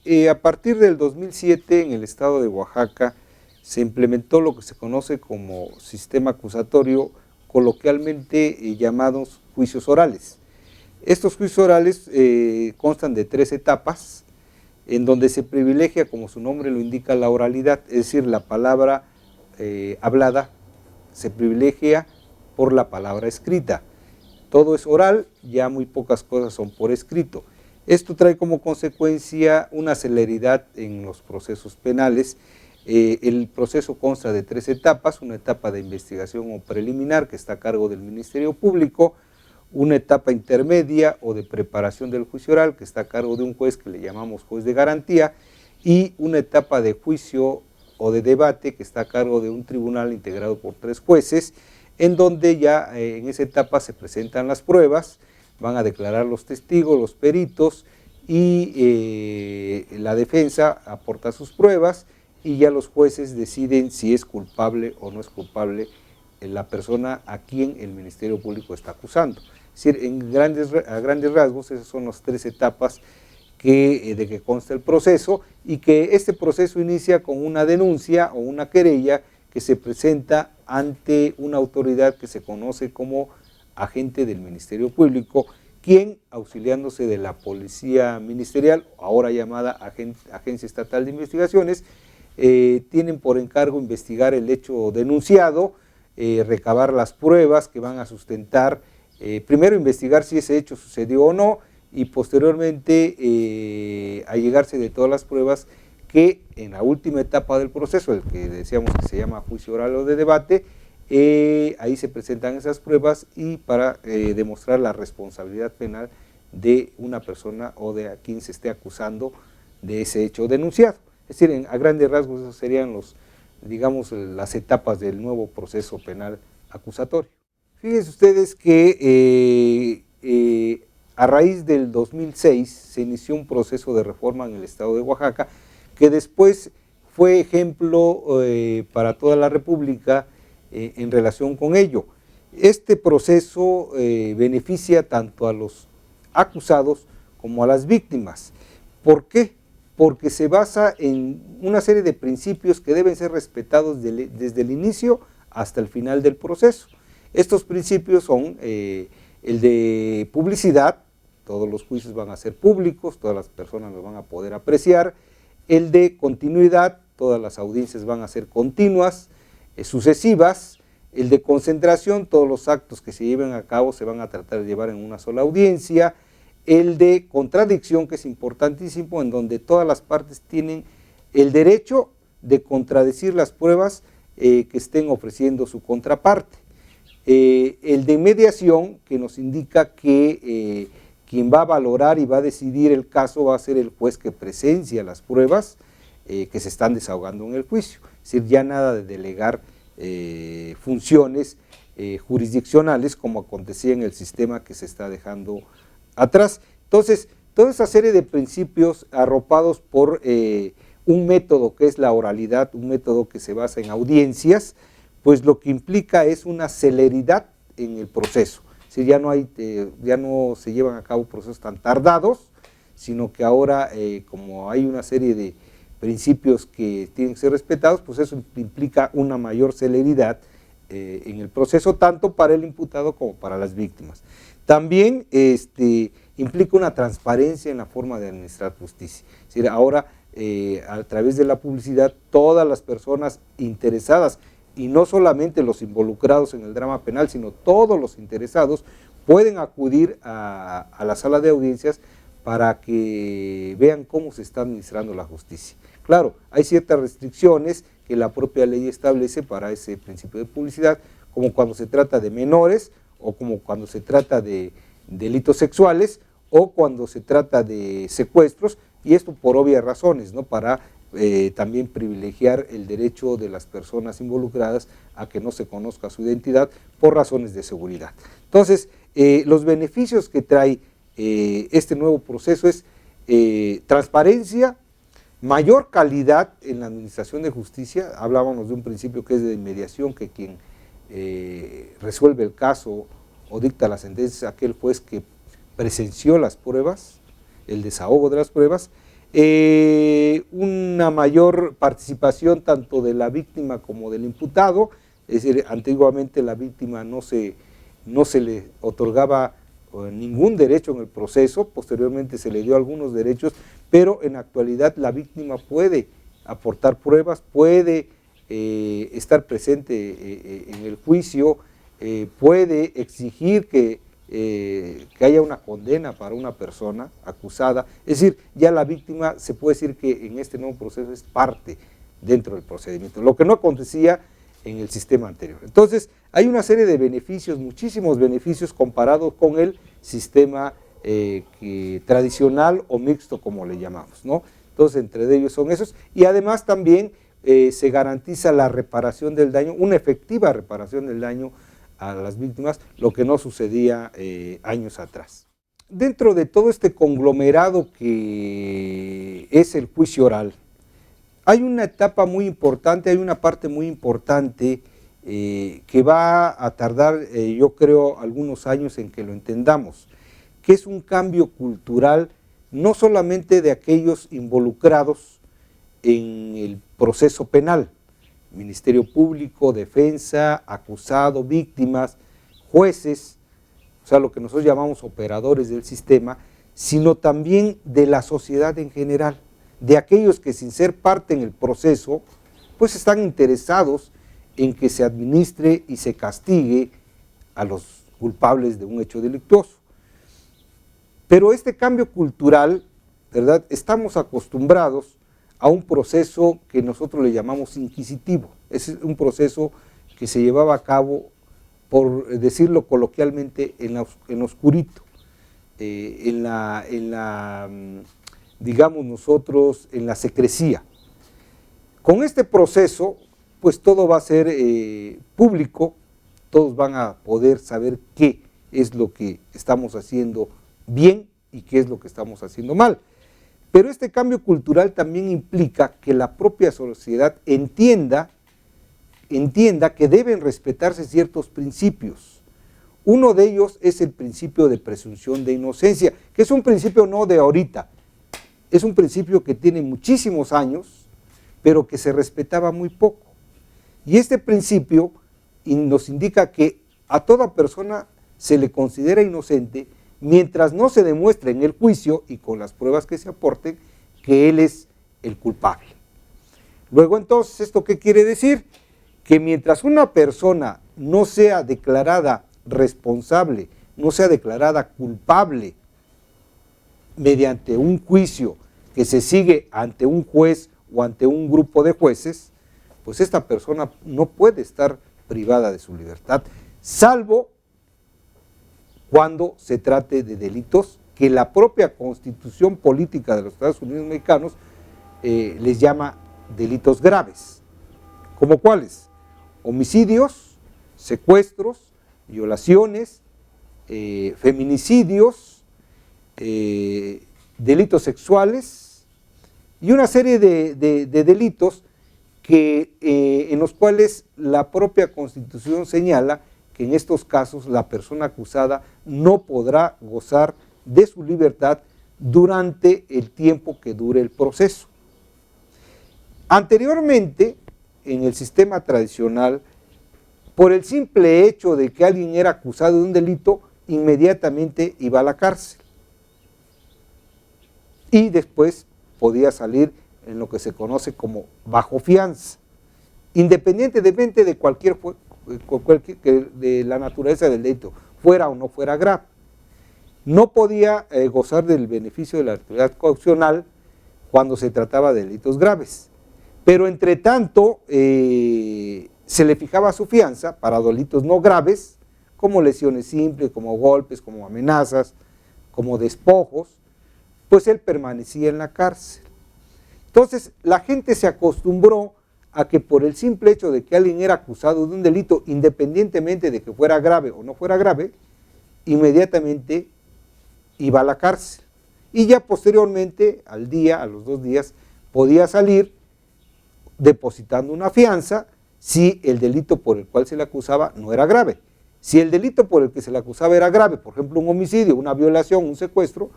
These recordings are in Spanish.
A partir del 2007 en el estado de Oaxaca se implementó lo que se conoce como sistema acusatorio, coloquialmente llamados juicios orales. Estos juicios orales constan de 3 etapas, en donde se privilegia, como su nombre lo indica, la oralidad, es decir, la palabra hablada se privilegia por la palabra escrita. Todo es oral, ya muy pocas cosas son por escrito. Esto trae como consecuencia una celeridad en los procesos penales. El proceso consta de 3 etapas, una etapa de investigación o preliminar que está a cargo del Ministerio Público, una etapa intermedia o de preparación del juicio oral que está a cargo de un juez que le llamamos juez de garantía, y una etapa de juicio o de debate que está a cargo de un tribunal integrado por 3 jueces, en donde ya en esa etapa se presentan las pruebas, van a declarar los testigos, los peritos, y la defensa aporta sus pruebas y ya los jueces deciden si es culpable o no es culpable la persona a quien el Ministerio Público está acusando. Es decir, a grandes rasgos, esas son las 3 etapas de que consta el proceso, y que este proceso inicia con una denuncia o una querella que se presenta ante una autoridad que se conoce como agente del Ministerio Público, quien, auxiliándose de la Policía Ministerial, ahora llamada Agencia Estatal de Investigaciones, tienen por encargo investigar el hecho denunciado, recabar las pruebas que van a sustentar, primero investigar si ese hecho sucedió o no, y posteriormente allegarse de todas las pruebas que en la última etapa del proceso, el que decíamos que se llama juicio oral o de debate, ahí se presentan esas pruebas y para demostrar la responsabilidad penal de una persona o de a quien se esté acusando de ese hecho denunciado. Es decir, a grandes rasgos esos serían digamos, las etapas del nuevo proceso penal acusatorio. Fíjense ustedes que a raíz del 2006 se inició un proceso de reforma en el estado de Oaxaca que después fue ejemplo para toda la República en relación con ello. Este proceso beneficia tanto a los acusados como a las víctimas. ¿Por qué? Porque se basa en una serie de principios que deben ser respetados desde el inicio hasta el final del proceso. Estos principios son el de publicidad, todos los juicios van a ser públicos, todas las personas los van a poder apreciar; el de continuidad, todas las audiencias van a ser continuas, sucesivas; el de concentración, todos los actos que se lleven a cabo se van a tratar de llevar en una sola audiencia; el de contradicción, que es importantísimo, en donde todas las partes tienen el derecho de contradecir las pruebas que estén ofreciendo su contraparte; el de mediación, que nos indica que quien va a valorar y va a decidir el caso va a ser el juez que presencia las pruebas que se están desahogando en el juicio. Es decir, ya nada de delegar funciones jurisdiccionales como acontecía en el sistema que se está dejando atrás. Entonces, toda esa serie de principios arropados por un método que es la oralidad, un método que se basa en audiencias, pues lo que implica es una celeridad en el proceso. Si ya no se llevan a cabo procesos tan tardados, sino que ahora, como hay una serie de principios que tienen que ser respetados, pues eso implica una mayor celeridad en el proceso, tanto para el imputado como para las víctimas. También implica una transparencia en la forma de administrar justicia. Es decir, ahora, a través de la publicidad, todas las personas interesadas, y no solamente los involucrados en el drama penal, sino todos los interesados, pueden acudir a la sala de audiencias para que vean cómo se está administrando la justicia. Claro, hay ciertas restricciones que la propia ley establece para ese principio de publicidad, como cuando se trata de menores, o como cuando se trata de delitos sexuales, o cuando se trata de secuestros, y esto por obvias razones, ¿no? Para también privilegiar el derecho de las personas involucradas a que no se conozca su identidad por razones de seguridad. Entonces, los beneficios que trae este nuevo proceso es transparencia, mayor calidad en la administración de justicia. Hablábamos de un principio que es de mediación, que quien resuelve el caso o dicta la sentencia es aquel juez que presenció las pruebas, el desahogo de las pruebas. una mayor participación tanto de la víctima como del imputado, es decir, antiguamente la víctima no se le otorgaba ningún derecho en el proceso, posteriormente se le dio algunos derechos, pero en la actualidad la víctima puede aportar pruebas, puede estar presente en el juicio, puede exigir que haya una condena para una persona acusada, es decir, ya la víctima se puede decir que en este nuevo proceso es parte dentro del procedimiento, lo que no acontecía en el sistema anterior. Entonces, hay una serie de beneficios, muchísimos beneficios comparados con el sistema tradicional o mixto, como le llamamos, ¿no? Entonces, entre ellos son esos, y además también se garantiza la reparación del daño, una efectiva reparación del daño a las víctimas, lo que no sucedía años atrás. Dentro de todo este conglomerado que es el juicio oral, hay una etapa muy importante, hay una parte muy importante que va a tardar, yo creo, algunos años en que lo entendamos, que es un cambio cultural no solamente de aquellos involucrados en el proceso penal, Ministerio Público, defensa, acusado, víctimas, jueces, o sea, lo que nosotros llamamos operadores del sistema, sino también de la sociedad en general, de aquellos que sin ser parte en el proceso, pues están interesados en que se administre y se castigue a los culpables de un hecho delictuoso. Pero este cambio cultural, ¿verdad? Estamos acostumbrados a un proceso que nosotros le llamamos inquisitivo. Es un proceso que se llevaba a cabo, por decirlo coloquialmente, en oscurito, digamos nosotros, en la secrecía. Con este proceso, pues todo va a ser público, todos van a poder saber qué es lo que estamos haciendo bien y qué es lo que estamos haciendo mal. Pero este cambio cultural también implica que la propia sociedad entienda que deben respetarse ciertos principios. Uno de ellos es el principio de presunción de inocencia, que es un principio no de ahorita, es un principio que tiene muchísimos años, pero que se respetaba muy poco. Y este principio nos indica que a toda persona se le considera inocente mientras no se demuestre en el juicio y con las pruebas que se aporten que él es el culpable. Luego entonces, ¿esto qué quiere decir? Que mientras una persona no sea declarada responsable, no sea declarada culpable mediante un juicio que se sigue ante un juez o ante un grupo de jueces, pues esta persona no puede estar privada de su libertad, salvo cuando se trate de delitos que la propia Constitución Política de los Estados Unidos Mexicanos les llama delitos graves. ¿Como cuáles? Homicidios, secuestros, violaciones, feminicidios, delitos sexuales y una serie de delitos que, en los cuales la propia Constitución señala que en estos casos la persona acusada no podrá gozar de su libertad durante el tiempo que dure el proceso. Anteriormente, en el sistema tradicional, por el simple hecho de que alguien era acusado de un delito, inmediatamente iba a la cárcel. Y después podía salir en lo que se conoce como bajo fianza, independientemente de de la naturaleza del delito, fuera o no fuera grave. No podía gozar del beneficio de la actividad caucional cuando se trataba de delitos graves. Pero entre tanto, se le fijaba su fianza para delitos no graves, como lesiones simples, como golpes, como amenazas, como despojos, pues él permanecía en la cárcel. Entonces, la gente se acostumbró a que por el simple hecho de que alguien era acusado de un delito, independientemente de que fuera grave o no fuera grave, inmediatamente iba a la cárcel. Y ya posteriormente, a los 2 días, podía salir depositando una fianza si el delito por el cual se le acusaba no era grave. Si el delito por el que se le acusaba era grave, por ejemplo un homicidio, una violación, un secuestro,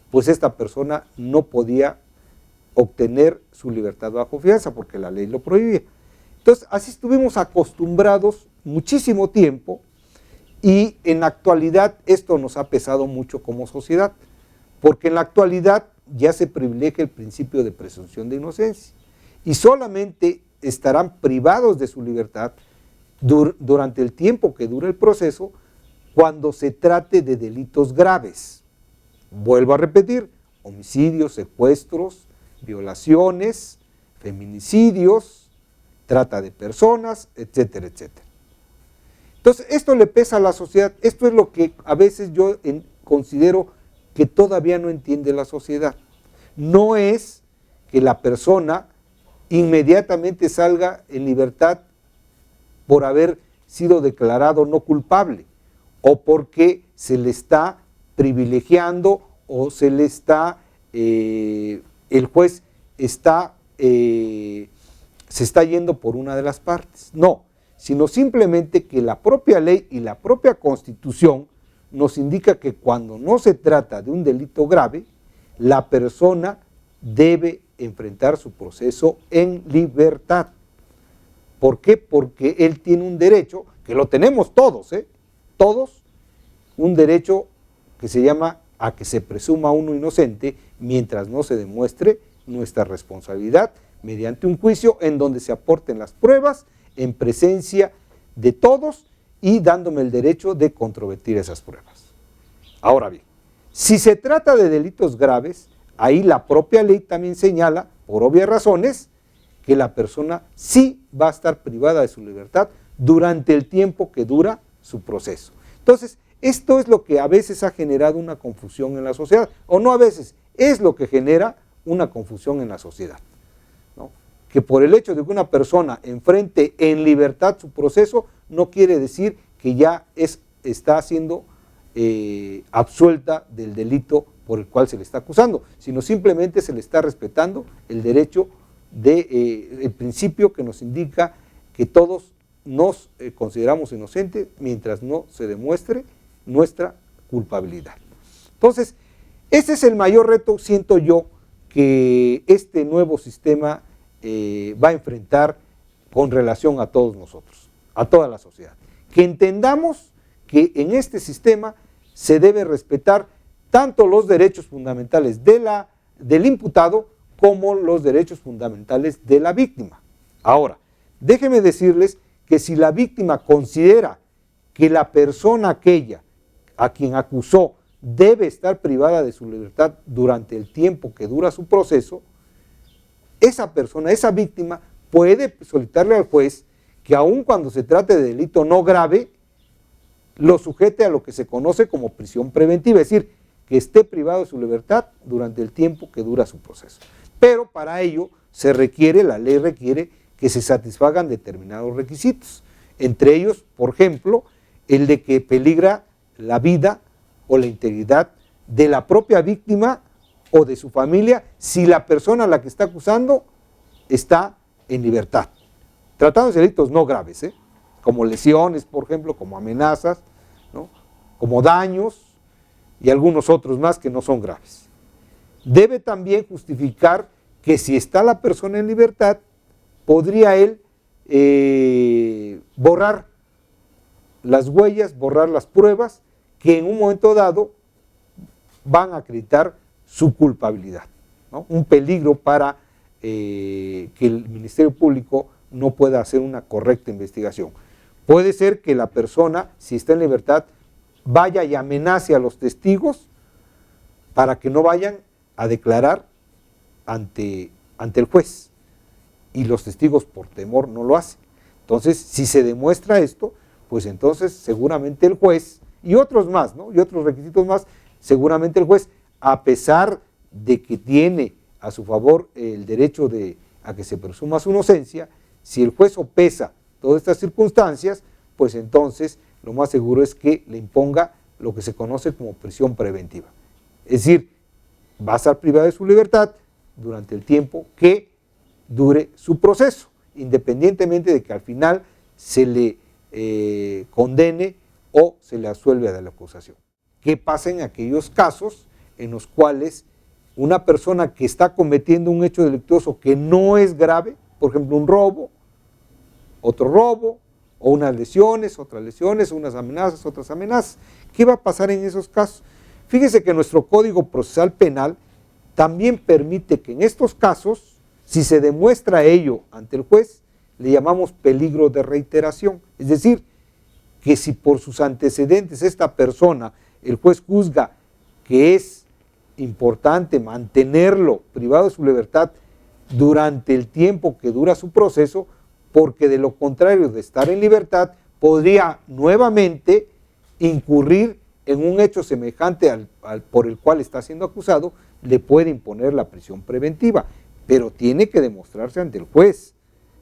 pues esta persona no podía obtener su libertad bajo fianza, porque la ley lo prohibía. Entonces, así estuvimos acostumbrados muchísimo tiempo, y en la actualidad esto nos ha pesado mucho como sociedad, porque en la actualidad ya se privilegia el principio de presunción de inocencia, y solamente estarán privados de su libertad durante el tiempo que dure el proceso, cuando se trate de delitos graves. Vuelvo a repetir: homicidios, secuestros, violaciones, feminicidios, trata de personas, etcétera, etcétera. Entonces, esto le pesa a la sociedad. Esto es lo que a veces yo considero que todavía no entiende la sociedad. No es que la persona inmediatamente salga en libertad por haber sido declarado no culpable, o porque se le está privilegiando, o se le está, el juez está, se está yendo por una de las partes. No, sino simplemente que la propia ley y la propia Constitución nos indica que cuando no se trata de un delito grave, la persona debe enfrentar su proceso en libertad. ¿Por qué? Porque él tiene un derecho, que lo tenemos todos, todos, un derecho que se llama a que se presuma uno inocente mientras no se demuestre nuestra responsabilidad mediante un juicio en donde se aporten las pruebas en presencia de todos y dándome el derecho de controvertir esas pruebas. Ahora bien, si se trata de delitos graves, ahí la propia ley también señala, por obvias razones, que la persona sí va a estar privada de su libertad durante el tiempo que dura su proceso. Entonces, esto es lo que a veces ha generado una confusión en la sociedad, o no a veces, es lo que genera una confusión en la sociedad, ¿no? Que por el hecho de que una persona enfrente en libertad su proceso, no quiere decir que ya está siendo absuelta del delito por el cual se le está acusando, sino simplemente se le está respetando el derecho el principio que nos indica que todos nos consideramos inocentes mientras no se demuestre nuestra culpabilidad. Entonces, ese es el mayor reto, siento yo, que este nuevo sistema va a enfrentar con relación a todos nosotros, a toda la sociedad. Que entendamos que en este sistema se debe respetar tanto los derechos fundamentales del imputado como los derechos fundamentales de la víctima. Ahora, déjenme decirles que si la víctima considera que la persona aquella a quien acusó debe estar privada de su libertad durante el tiempo que dura su proceso, esa persona, esa víctima, puede solicitarle al juez que aun cuando se trate de delito no grave, lo sujete a lo que se conoce como prisión preventiva, es decir, que esté privado de su libertad durante el tiempo que dura su proceso. Pero para ello la ley requiere que se satisfagan determinados requisitos, entre ellos, por ejemplo, el de que peligra la vida o la integridad de la propia víctima o de su familia si la persona a la que está acusando está en libertad, tratándose de delitos no graves, como lesiones, por ejemplo, como amenazas, ¿no? Como daños y algunos otros más que no son graves. Debe también justificar que si está la persona en libertad, podría él borrar las huellas, borrar las pruebas que en un momento dado van a acreditar su culpabilidad, ¿no? Un peligro para que el Ministerio Público no pueda hacer una correcta investigación. Puede ser que la persona, si está en libertad, vaya y amenace a los testigos para que no vayan a declarar ante el juez, y los testigos por temor no lo hacen. Entonces, si se demuestra esto, pues entonces seguramente el juez, y otros más, ¿no? Y otros requisitos más, seguramente el juez, a pesar de que tiene a su favor el derecho a que se presuma su inocencia, si el juez sopesa todas estas circunstancias, pues entonces lo más seguro es que le imponga lo que se conoce como prisión preventiva. Es decir, va a estar privado de su libertad durante el tiempo que dure su proceso, independientemente de que al final se le condene o se le absuelve de la acusación. ¿Qué pasa en aquellos casos en los cuales una persona que está cometiendo un hecho delictuoso que no es grave, por ejemplo un robo, otro robo, o unas lesiones, otras lesiones, unas amenazas, otras amenazas. ¿Qué va a pasar en esos casos? Fíjese que nuestro Código Procesal Penal también permite que en estos casos, si se demuestra ello ante el juez, le llamamos peligro de reiteración. Es decir, que si por sus antecedentes esta persona, el juez juzga que es importante mantenerlo privado de su libertad durante el tiempo que dura su proceso, porque de lo contrario de estar en libertad, podría nuevamente incurrir en un hecho semejante por el cual está siendo acusado, le puede imponer la prisión preventiva, pero tiene que demostrarse ante el juez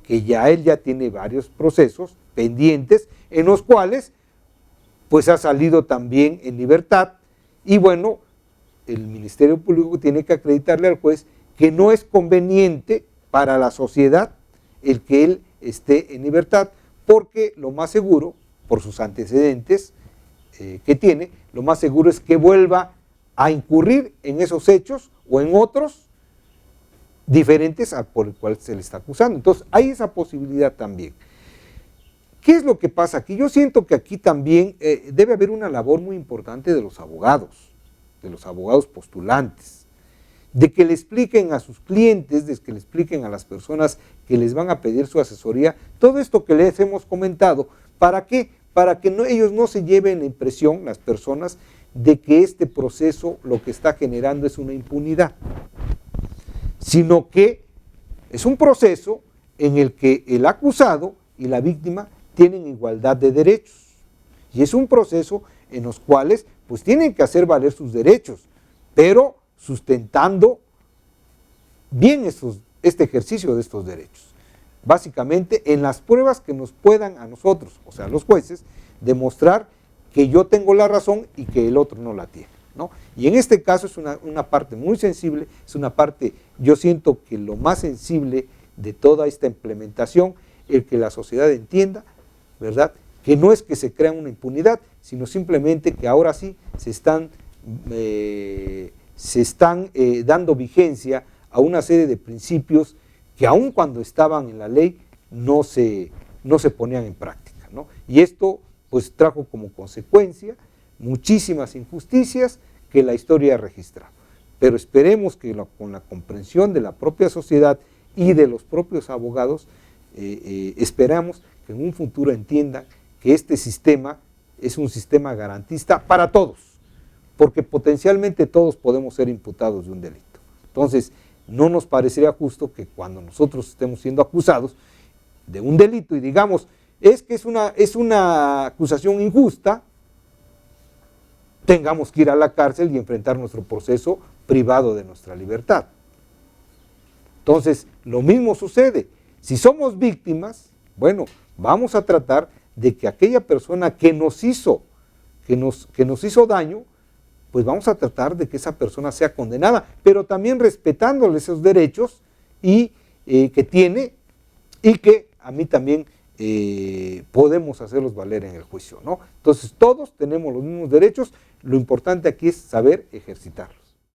que él ya tiene varios procesos pendientes en los cuales pues ha salido también en libertad, y bueno, el Ministerio Público tiene que acreditarle al juez que no es conveniente para la sociedad el que él esté en libertad, porque lo más seguro, por sus antecedentes que tiene, lo más seguro es que vuelva a incurrir en esos hechos o en otros diferentes por el cual se le está acusando. Entonces hay esa posibilidad también. ¿Qué es lo que pasa aquí? Yo siento que aquí también debe haber una labor muy importante de los abogados postulantes, de que le expliquen a sus clientes, de que le expliquen a las personas que les van a pedir su asesoría, todo esto que les hemos comentado. ¿Para qué? Para que ellos no se lleven la impresión, las personas, de que este proceso lo que está generando es una impunidad, sino que es un proceso en el que el acusado y la víctima tienen igualdad de derechos, y es un proceso en los cuales pues tienen que hacer valer sus derechos, pero sustentando bien este ejercicio de estos derechos. Básicamente en las pruebas que nos puedan a nosotros, o sea, los jueces, demostrar que yo tengo la razón y que el otro no la tiene, ¿no? Y en este caso es una parte muy sensible, es una parte, yo siento que lo más sensible de toda esta implementación, el que la sociedad entienda, ¿verdad?, que no es que se crea una impunidad, sino simplemente que ahora sí se están dando vigencia a una serie de principios que aun cuando estaban en la ley no se ponían en práctica, ¿no? Y esto pues trajo como consecuencia muchísimas injusticias que la historia ha registrado. Pero esperemos que con la comprensión de la propia sociedad y de los propios abogados, esperamos que en un futuro entiendan que este sistema es un sistema garantista para todos, porque potencialmente todos podemos ser imputados de un delito. Entonces, no nos parecería justo que cuando nosotros estemos siendo acusados de un delito y digamos, es que es una acusación injusta, tengamos que ir a la cárcel y enfrentar nuestro proceso privado de nuestra libertad. Entonces, lo mismo sucede. Si somos víctimas, bueno, vamos a tratar de que aquella persona que nos hizo daño, pues vamos a tratar de que esa persona sea condenada, pero también respetándole esos derechos que tiene, y que a mí también podemos hacerlos valer en el juicio, ¿no? Entonces todos tenemos los mismos derechos, lo importante aquí es saber ejercitarlos.